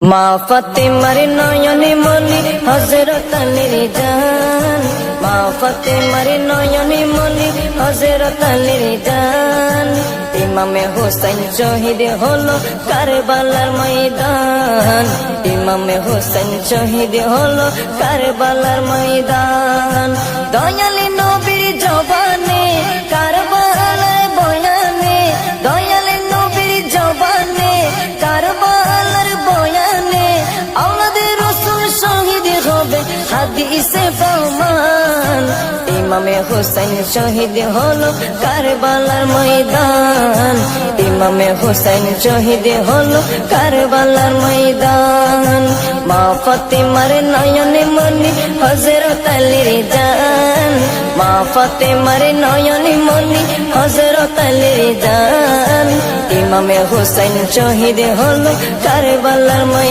মা ফাতেমার নয়নে মনি হযরত আলীর জান, মা ফাতেমার নয়নে মনি হযরত আলীর জান। ইমামে হোসেন শহীদ হলো কারবালার ময়দান, ইমামে হোসেন শহীদ হলো কারবালার ময়দান। দয়ালি নবীর জবানে কারবালার বয়ানে, দয়ালি নবীর জবানে কারবালার বয়ানে, আওলাদের রাসূল শহীদ হবে হাদিসে প্রমাণ। ইমামে হোসেন শহীদ হলো কারবালার ময়দান, ইমামে হোসেন শহীদ হলো কারবালার ময়দান। মা ফাতেমার নয়নে মনি হযরত আলীর জান, মা ফাতেমার নয়নে মনি হযরত আলীর জান। ইমামে হোসেন শহীদ হলো কারবালার ময়দান।